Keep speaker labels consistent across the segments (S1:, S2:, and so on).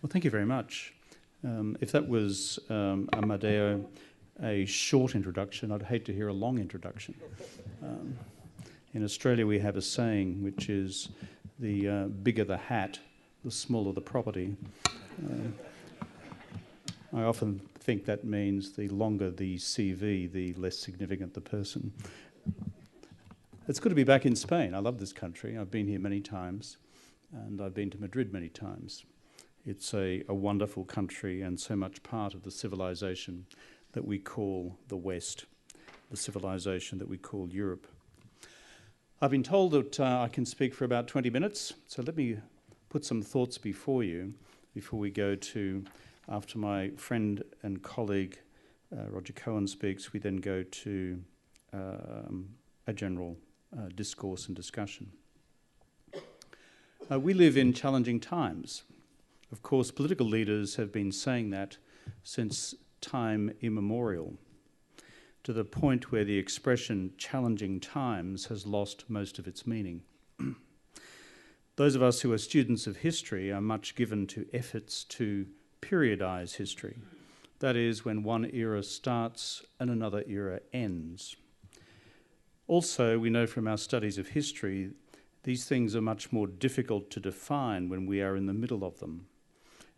S1: Well, thank you very much. If that was, Amadeo, a short introduction, I'd hate to hear a long introduction. In Australia, we have a saying which is the bigger the hat, the smaller the property. I often think that means the longer the CV, the less significant the person. It's good to be back in Spain. I love this country. I've been here many times, and I've been to Madrid many times. It's a wonderful country and so much part of the civilization that we call the West, the civilization that we call Europe. I've been told that I can speak for about 20 minutes, so let me put some thoughts before you before we go to, after my friend and colleague Roger Cohen speaks, we then go to a general discourse and discussion. We live in challenging times. Of course, political leaders have been saying that since time immemorial, to the point where the expression challenging times has lost most of its meaning. Those of us who are students of history are much given to efforts to periodize history. That is, when one era starts and another era ends. Also, we know from our studies of history, these things are much more difficult to define when we are in the middle of them,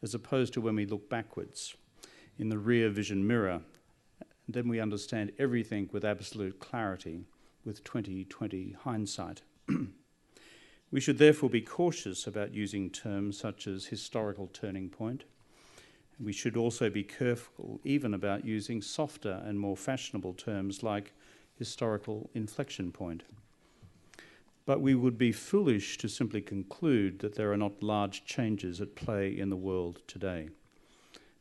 S1: as opposed to when we look backwards in the rear vision mirror. Then we understand everything with absolute clarity, with 20/20 hindsight. We should therefore be cautious about using terms such as historical turning point. We should also be careful even about using softer and more fashionable terms like historical inflection point. But we would be foolish to simply conclude that there are not large changes at play in the world today,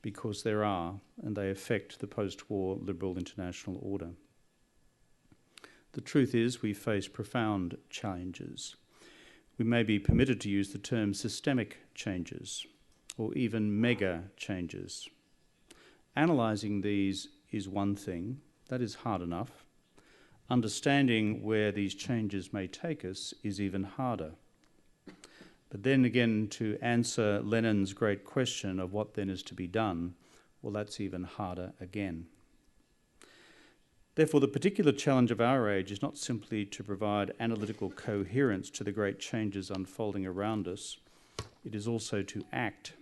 S1: because there are, and they affect the post-war liberal international order. The truth is we face profound changes. We may be permitted to use the term systemic changes, or even mega changes. Analysing these is one thing, that is hard enough. Understanding where these changes may take us is even harder. But then again, to answer Lenin's great question of what then is to be done, well, that's even harder again. Therefore, the particular challenge of our age is not simply to provide analytical coherence to the great changes unfolding around us, it is also to act.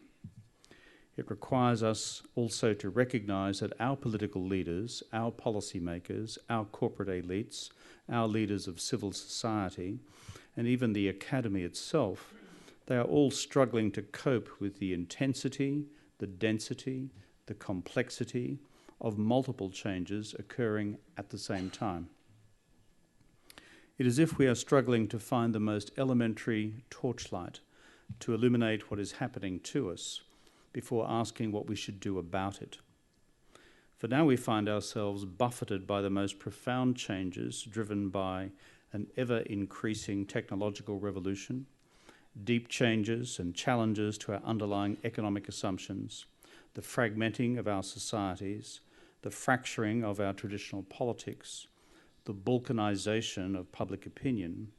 S1: It requires us also to recognise that our political leaders, our policymakers, our corporate elites, our leaders of civil society, and even the academy itself, they are all struggling to cope with the intensity, the density, the complexity of multiple changes occurring at the same time. It is as if we are struggling to find the most elementary torchlight to illuminate what is happening to us before asking what we should do about it. For now we find ourselves buffeted by the most profound changes driven by an ever-increasing technological revolution, deep changes and challenges to our underlying economic assumptions, the fragmenting of our societies, the fracturing of our traditional politics, the balkanization of public opinion,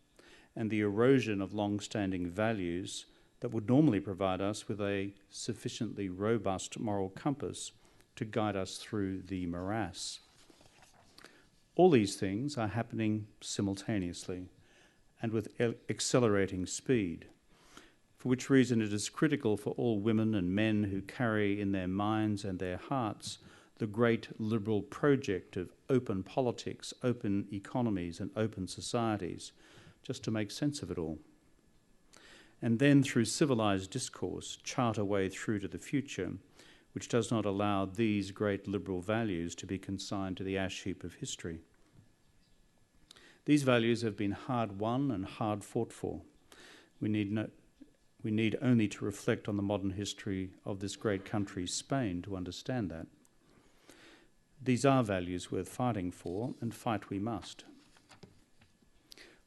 S1: and the erosion of long-standing values that would normally provide us with a sufficiently robust moral compass to guide us through the morass. All these things are happening simultaneously and with accelerating speed, for which reason it is critical for all women and men who carry in their minds and their hearts the great liberal project of open politics, open economies and open societies, just to make sense of it all. And then through civilised discourse, chart a way through to the future, which does not allow these great liberal values to be consigned to the ash heap of history. These values have been hard won and hard fought for. We need only to reflect on the modern history of this great country, Spain, to understand that. These are values worth fighting for, and fight we must.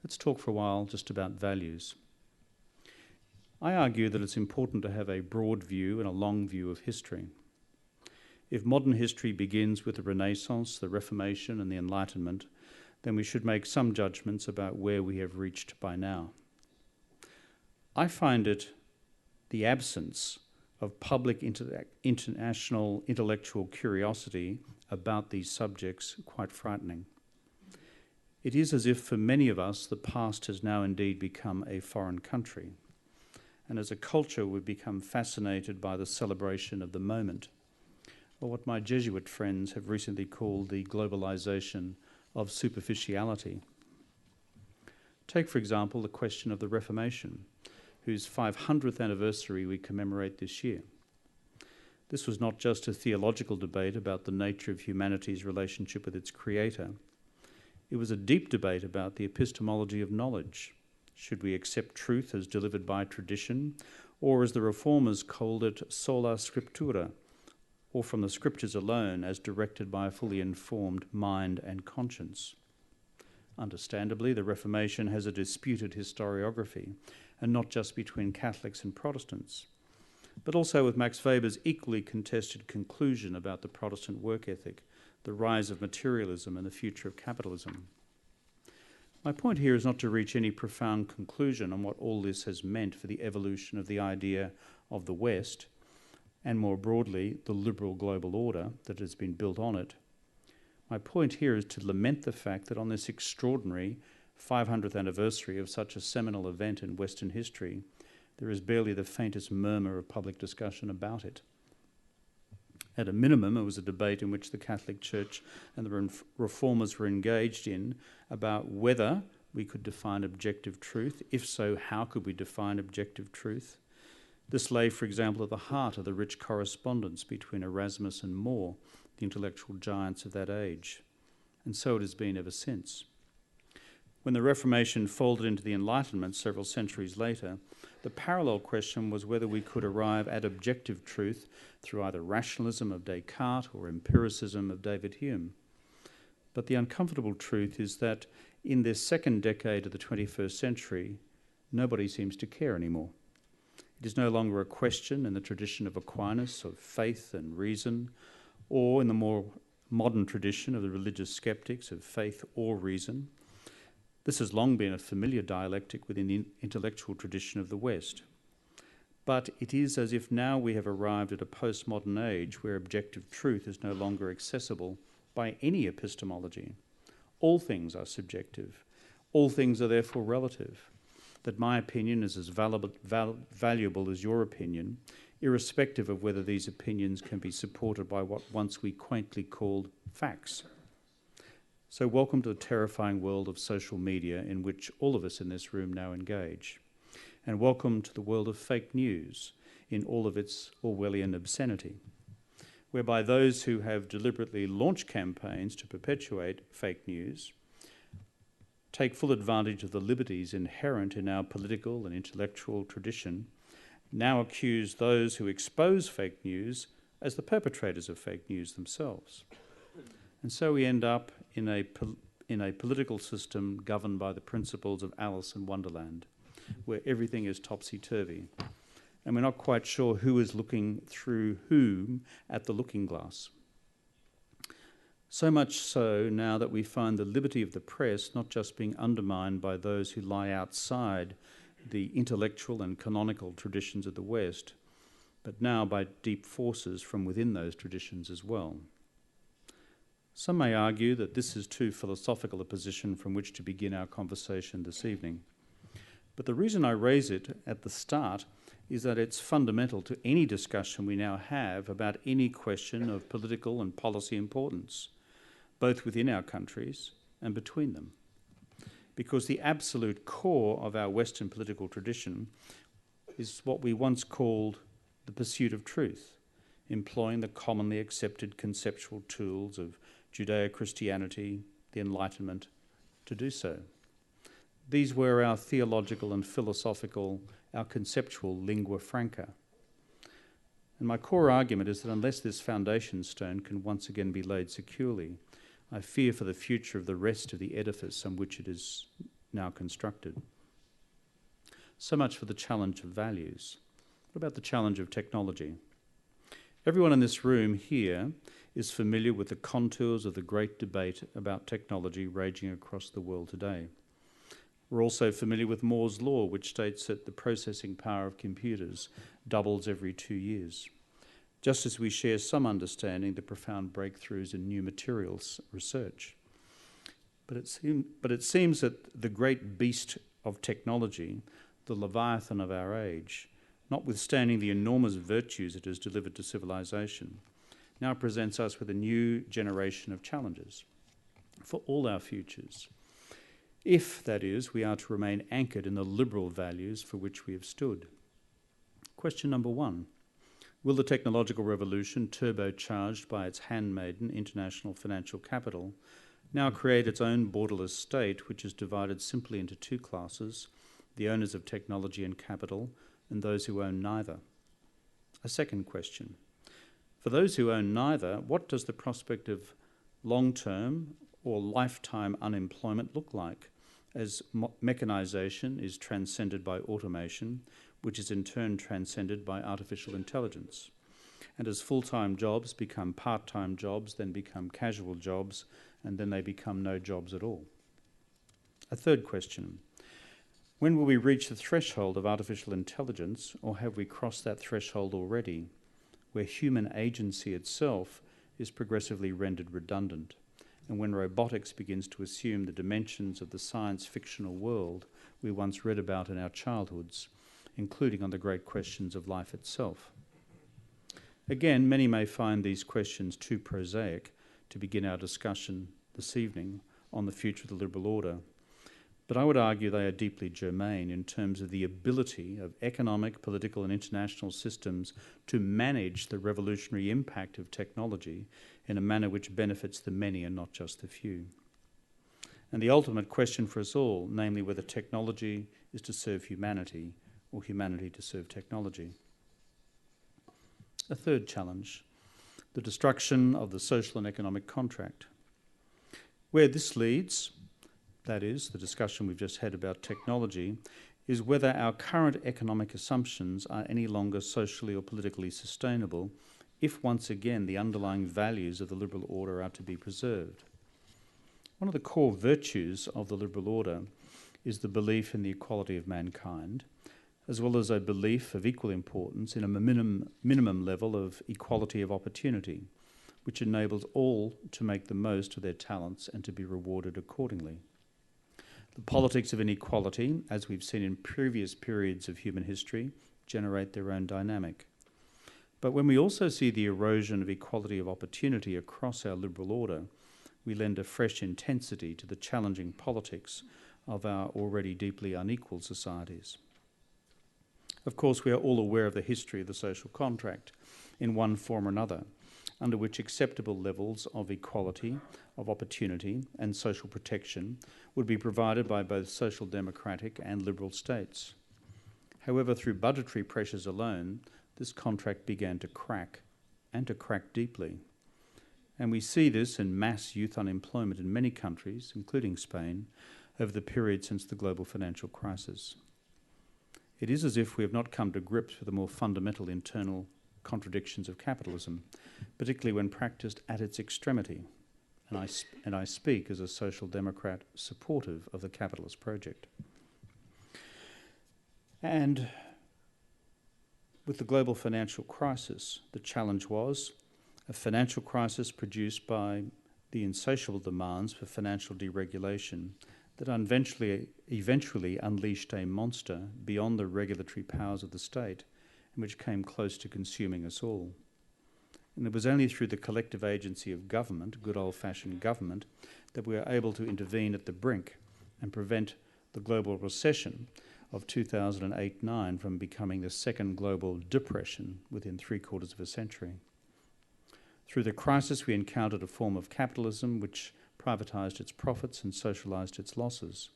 S1: Let's talk for a while just about values. I argue that it's important to have a broad view and a long view of history. If modern history begins with the Renaissance, the Reformation and the Enlightenment, then we should make some judgments about where we have reached by now. I find it the absence of public international intellectual curiosity about these subjects quite frightening. It is as if for many of us the past has now indeed become a foreign country, and as a culture we've become fascinated by the celebration of the moment, or what my Jesuit friends have recently called the globalization of superficiality. Take, for example, the question of the Reformation, whose 500th anniversary we commemorate this year. This was not just a theological debate about the nature of humanity's relationship with its creator. It was a deep debate about the epistemology of knowledge. Should we accept truth as delivered by tradition, or as the Reformers called it, sola scriptura, or from the scriptures alone as directed by a fully informed mind and conscience? Understandably, the Reformation has a disputed historiography, and not just between Catholics and Protestants, but also with Max Weber's equally contested conclusion about the Protestant work ethic, the rise of materialism and the future of capitalism. My point here is not to reach any profound conclusion on what all this has meant for the evolution of the idea of the West, and more broadly, the liberal global order that has been built on it. My point here is to lament the fact that on this extraordinary 500th anniversary of such a seminal event in Western history, there is barely the faintest murmur of public discussion about it. At a minimum, it was a debate in which the Catholic Church and the Reformers were engaged in about whether we could define objective truth. If so, how could we define objective truth? This lay, for example, at the heart of the rich correspondence between Erasmus and More, the intellectual giants of that age. And so it has been ever since. When the Reformation folded into the Enlightenment several centuries later, the parallel question was whether we could arrive at objective truth through either rationalism of Descartes or empiricism of David Hume. But the uncomfortable truth is that in this second decade of the 21st century, nobody seems to care anymore. It is no longer a question in the tradition of Aquinas of faith and reason, or in the more modern tradition of the religious skeptics of faith or reason. This has long been a familiar dialectic within the intellectual tradition of the West. But it is as if now we have arrived at a postmodern age where objective truth is no longer accessible by any epistemology. All things are subjective. All things are therefore relative. That my opinion is as valuable as your opinion, irrespective of whether these opinions can be supported by what once we quaintly called facts. So welcome to the terrifying world of social media in which all of us in this room now engage. And welcome to the world of fake news in all of its Orwellian obscenity, whereby those who have deliberately launched campaigns to perpetuate fake news take full advantage of the liberties inherent in our political and intellectual tradition, now accuse those who expose fake news as the perpetrators of fake news themselves. And so we end up in a political system governed by the principles of Alice in Wonderland, where everything is topsy-turvy. And we're not quite sure who is looking through whom at the looking glass. So much so now that we find the liberty of the press not just being undermined by those who lie outside the intellectual and canonical traditions of the West, but now by deep forces from within those traditions as well. Some may argue that this is too philosophical a position from which to begin our conversation this evening. But the reason I raise it at the start is that it's fundamental to any discussion we now have about any question of political and policy importance, both within our countries and between them. Because the absolute core of our Western political tradition is what we once called the pursuit of truth, employing the commonly accepted conceptual tools of Judeo-Christianity, the Enlightenment, to do so. These were our theological and philosophical, our conceptual lingua franca. And my core argument is that unless this foundation stone can once again be laid securely, I fear for the future of the rest of the edifice on which it is now constructed. So much for the challenge of values. What about the challenge of technology? Everyone in this room here is familiar with the contours of the great debate about technology raging across the world today. We're also familiar with Moore's law, which states that the processing power of computers doubles every 2 years. Just as we share some understanding of the profound breakthroughs in new materials research. But it seems that the great beast of technology, the Leviathan of our age, notwithstanding the enormous virtues it has delivered to civilization, now presents us with a new generation of challenges for all our futures. If, that is, we are to remain anchored in the liberal values for which we have stood. Question number 1. Will the technological revolution, turbocharged by its handmaiden international financial capital, now create its own borderless state which is divided simply into 2 classes, the owners of technology and capital and those who own neither? A second question. For those who own neither, what does the prospect of long-term or lifetime unemployment look like as mechanisation is transcended by automation, which is in turn transcended by artificial intelligence, and as full-time jobs become part-time jobs, then become casual jobs, and then they become no jobs at all? A third question. When will we reach the threshold of artificial intelligence, or have we crossed that threshold already, where human agency itself is progressively rendered redundant, and when robotics begins to assume the dimensions of the science-fictional world we once read about in our childhoods, including on the great questions of life itself? Again, many may find these questions too prosaic to begin our discussion this evening on the future of the liberal order, but I would argue they are deeply germane in terms of the ability of economic, political and international systems to manage the revolutionary impact of technology in a manner which benefits the many and not just the few. And the ultimate question for us all, namely whether technology is to serve humanity or humanity to serve technology. A third challenge, the destruction of the social and economic contract. Where this leads, that is, the discussion we've just had about technology, is whether our current economic assumptions are any longer socially or politically sustainable if once again the underlying values of the liberal order are to be preserved. One of the core virtues of the liberal order is the belief in the equality of mankind, as well as a belief of equal importance in a minimum level of equality of opportunity, which enables all to make the most of their talents and to be rewarded accordingly. The politics of inequality, as we've seen in previous periods of human history, generate their own dynamic. But when we also see the erosion of equality of opportunity across our liberal order, we lend a fresh intensity to the challenging politics of our already deeply unequal societies. Of course, we are all aware of the history of the social contract in one form or another, under which acceptable levels of equality, of opportunity and social protection would be provided by both social democratic and liberal states. However, through budgetary pressures alone, this contract began to crack, and to crack deeply. And we see this in mass youth unemployment in many countries, including Spain, over the period since the global financial crisis. It is as if we have not come to grips with the more fundamental internal contradictions of capitalism, particularly when practiced at its extremity. And I speak as a social democrat supportive of the capitalist project. And with the global financial crisis, the challenge was a financial crisis produced by the insatiable demands for financial deregulation that eventually unleashed a monster beyond the regulatory powers of the state, and which came close to consuming us all. And it was only through the collective agency of government, good old-fashioned government, that we were able to intervene at the brink and prevent the global recession of 2008-9 from becoming the second global depression within 3/4 of a century. Through the crisis, we encountered a form of capitalism which privatised its profits and socialised its losses.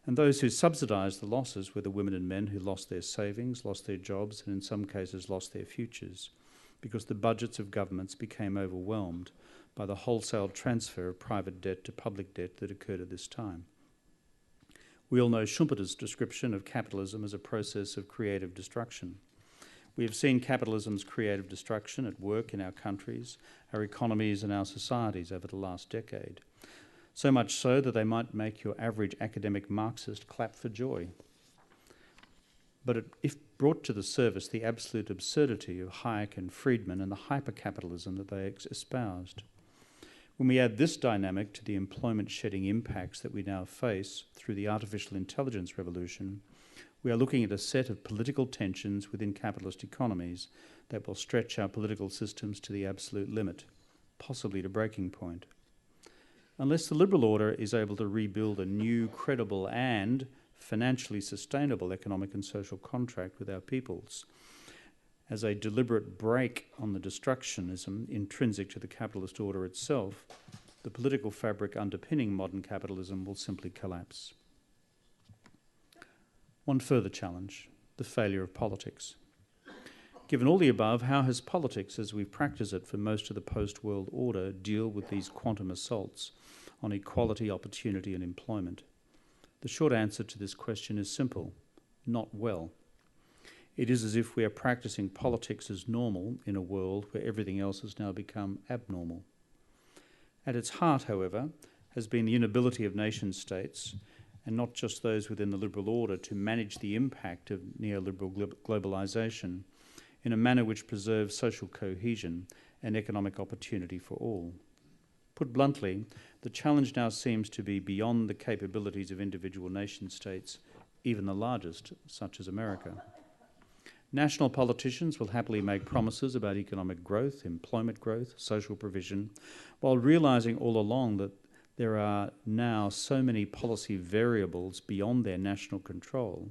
S1: And those who subsidised the losses were the women and men who lost their savings, lost their jobs, and in some cases lost their futures, because the budgets of governments became overwhelmed by the wholesale transfer of private debt to public debt that occurred at this time. We all know Schumpeter's description of capitalism as a process of creative destruction. We have seen capitalism's creative destruction at work in our countries, our economies and our societies over the last decade. so much so that they might make your average academic Marxist clap for joy. But if brought to the surface, the absolute absurdity of Hayek and Friedman and the hyper-capitalism that they espoused. When we add this dynamic to the employment-shedding impacts that we now face through the artificial intelligence revolution, we are looking at a set of political tensions within capitalist economies that will stretch our political systems to the absolute limit, possibly to breaking point. Unless the liberal order is able to rebuild a new, credible and financially sustainable economic and social contract with our peoples, as a deliberate break on the destructionism intrinsic to the capitalist order itself, the political fabric underpinning modern capitalism will simply collapse. One further challenge, the failure of politics. Given all the above, how has politics, as we practice it for most of the post-world order, deal with these quantum assaults on equality, opportunity and employment? The short answer to this question is simple: not well. It is as if we are practicing politics as normal in a world where everything else has now become abnormal. At its heart, however, has been the inability of nation-states, and not just those within the liberal order, to manage the impact of neoliberal globalisation in a manner which preserves social cohesion and economic opportunity for all. Put bluntly, the challenge now seems to be beyond the capabilities of individual nation-states, even the largest, such as America. National politicians will happily make promises about economic growth, employment growth, social provision, while realising all along that there are now so many policy variables beyond their national control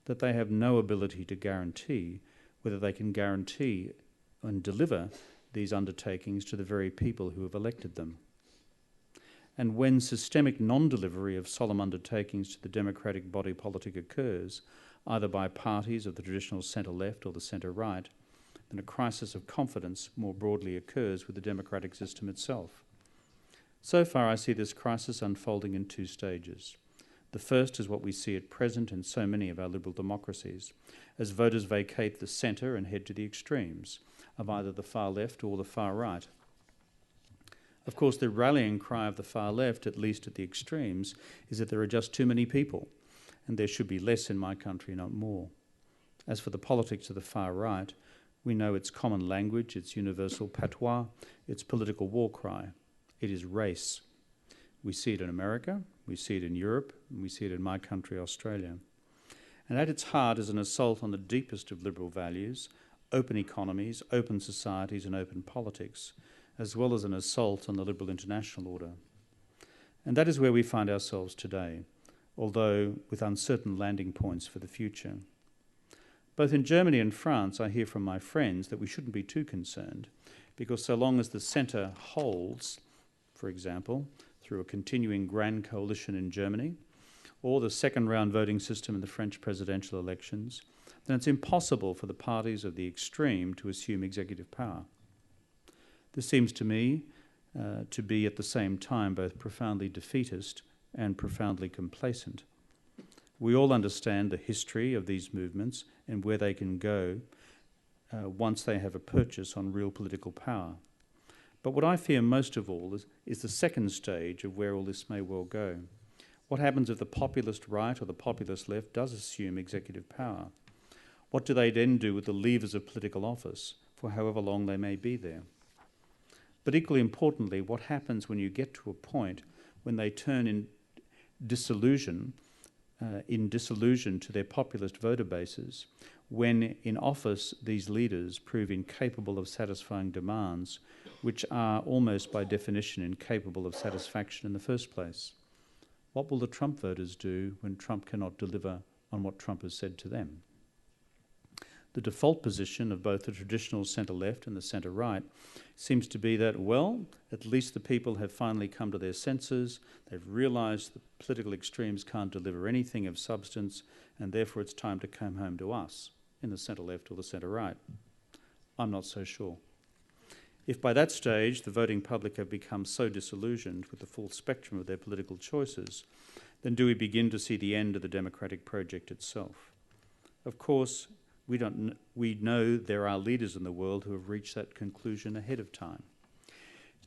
S1: that they have no ability to guarantee whether they can guarantee and deliver these undertakings to the very people who have elected them. And when systemic non-delivery of solemn undertakings to the democratic body politic occurs, either by parties of the traditional centre-left or the centre-right, then a crisis of confidence more broadly occurs with the democratic system itself. So far, I see this crisis unfolding in two stages. The first is what we see at present in so many of our liberal democracies, as voters vacate the centre and head to the extremes of either the far left or the far right. Of course, the rallying cry of the far left, at least at the extremes, is that there are just too many people, and there should be less in my country, not more. As for the politics of the far right, we know its common language, its universal patois, its political war cry. It is race. We see it in America, we see it in Europe, and we see it in my country, Australia. And at its heart is an assault on the deepest of liberal values, open economies, open societies and open politics, as well as an assault on the liberal international order. And that is where we find ourselves today, although with uncertain landing points for the future. Both in Germany and France, I hear from my friends that we shouldn't be too concerned, because so long as the centre holds, for example, through a continuing grand coalition in Germany, or the second round voting system in the French presidential elections, then it's impossible for the parties of the extreme to assume executive power. This seems to me to be at the same time both profoundly defeatist and profoundly complacent. We all understand the history of these movements and where they can go once they have a purchase on real political power. But what I fear most of all is the second stage of where all this may well go. What happens if the populist right or the populist left does assume executive power? What do they then do with the levers of political office for however long they may be there? But equally importantly, what happens when you get to a point when they turn in disillusion to their populist voter bases, when in office these leaders prove incapable of satisfying demands which are almost by definition incapable of satisfaction in the first place? What will the Trump voters do when Trump cannot deliver on what Trump has said to them? The default position of both the traditional centre-left and the centre-right seems to be that, well, at least the people have finally come to their senses, they've realised the political extremes can't deliver anything of substance, and therefore it's time to come home to us in the centre-left or the centre-right. I'm not so sure. If by that stage the voting public have become so disillusioned with the full spectrum of their political choices, then do we begin to see the end of the democratic project itself? Of course, we know there are leaders in the world who have reached that conclusion ahead of time.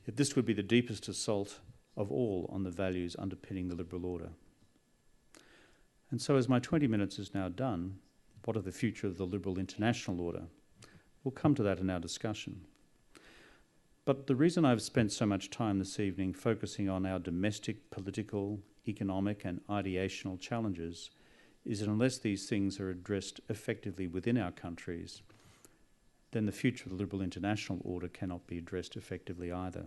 S1: Yet this would be the deepest assault of all on the values underpinning the liberal order. And so as my 20 minutes is now done, what of the future of the liberal international order? We'll come to that in our discussion. But the reason I've spent so much time this evening focusing on our domestic, political, economic and ideational challenges is that unless these things are addressed effectively within our countries, then the future of the liberal international order cannot be addressed effectively either.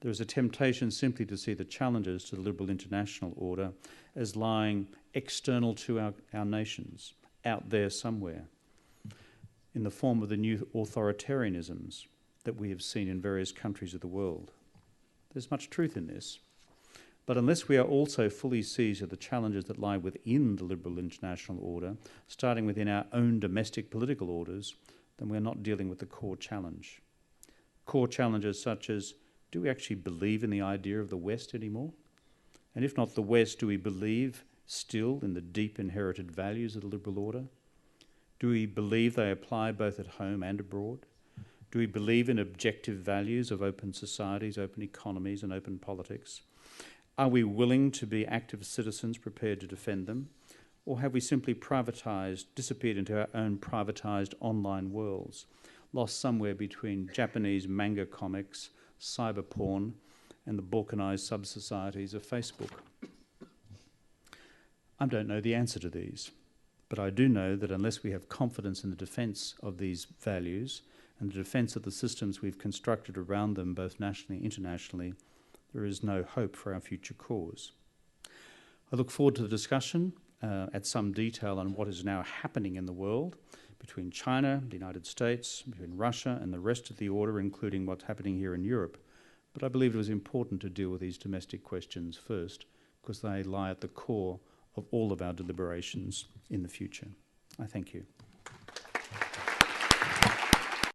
S1: There is a temptation simply to see the challenges to the liberal international order as lying external to our nations, out there somewhere, in the form of the new authoritarianisms that we have seen in various countries of the world. There's much truth in this, but unless we are also fully seized of the challenges that lie within the liberal international order, starting within our own domestic political orders, then we're not dealing with the core challenge. Core challenges such as, do we actually believe in the idea of the West anymore? And if not the West, do we believe still in the deep inherited values of the liberal order? Do we believe they apply both at home and abroad? Do we believe in objective values of open societies, open economies and open politics? Are we willing to be active citizens prepared to defend them? Or have we simply privatised, disappeared into our own privatised online worlds, lost somewhere between Japanese manga comics, cyber porn, and the balkanised sub-societies of Facebook? I don't know the answer to these, but I do know that unless we have confidence in the defence of these values and the defence of the systems we've constructed around them, both nationally and internationally, there is no hope for our future cause. I look forward to the discussion at some detail on what is now happening in the world between China, the United States, between Russia and the rest of the order, including what's happening here in Europe. But I believe it was important to deal with these domestic questions first, because they lie at the core of all of our deliberations in the future. I thank you.